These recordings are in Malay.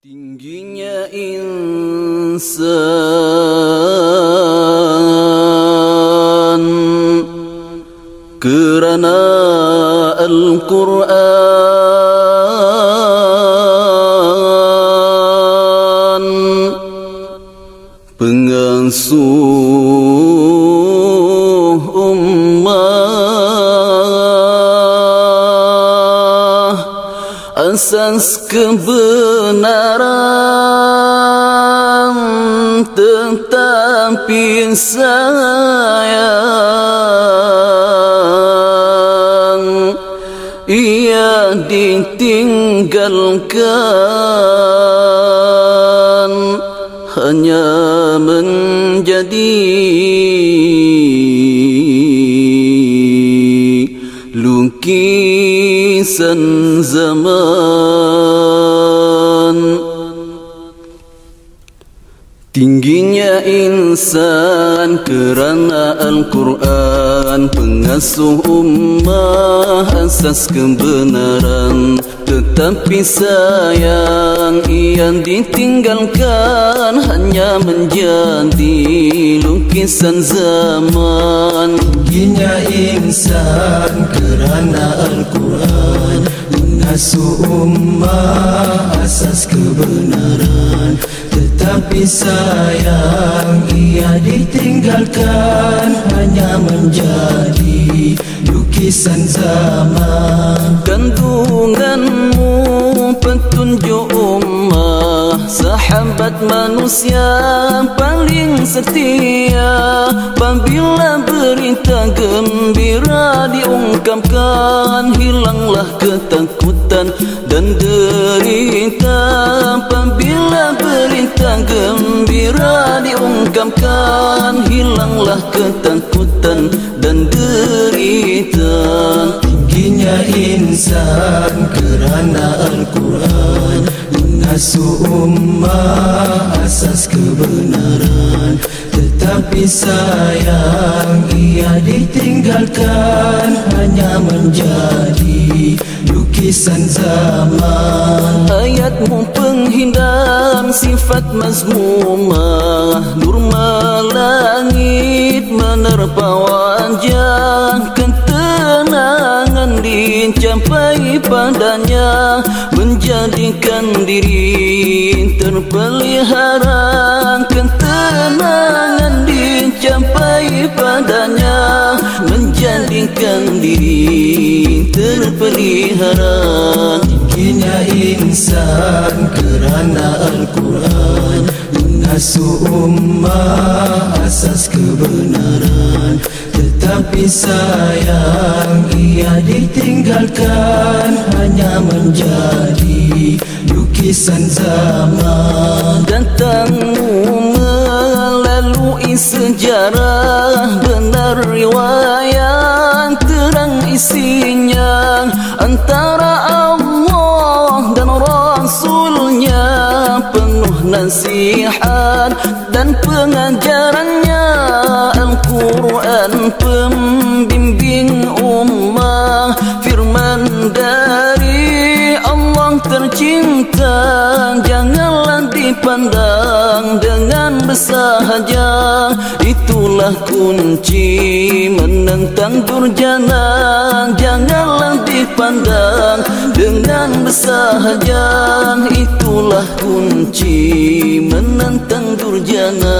Tingginya insan kerana Al-Quran, pengasuh ummah, asas kebenaran, tetapi sayang ia ditinggalkan, hanya menjadi lukisan zaman. Tingginya insan kerana Al-Quran, pengasuh ummah, asas kebenaran, tetapi sayang ia ditinggalkan, hanya menjadi lukisan zaman. Tingginya insan kerana Al-Quran, pengasuh ummah, asas kebenaran, tetapi sayang ia ditinggalkan, hanya menjadi lukisan zaman. Kandunganmu petunjuk ummah, sahabat manusia paling setia. Apabila berita gembira diungkapkan, hilanglah ketakutan dan derita. Apabila berita gembira diungkapkan, hilanglah ketakutan dan derita. Tingginya insan kerana Al-Quran, pengasuh ummah, asas kebenaran, tetapi sayang ia ditinggalkan, hanya menjadi lukisan zaman. Ayatmu penghindar sifat mazmumah, nur melangit menerpa wajah, ketenangan dicapai padanya, menjadikan diri terpelihara. Ketenangan dicapai padanya, menjadikan diri terpelihara. Tingginya insan kerana Al-Quran, pengasuh ummah, asas kebenaran, tetapi sayang ia ditinggalkan, hanya menjadi lukisan zaman. Datangmu melalui sejarah, benar riwayat terang isinya, antara Allah dan Rasulnya, penuh nasihat dan pengajarannya. Al-Quran pembimbing ummah, firman dari Allah tercinta, janganlah dipandang dengan bersahaja. Itulah kunci menentang durjana, janganlah dipandang dengan bersahaja. Itulah kunci menentang durjana.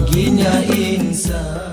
Tingginya insan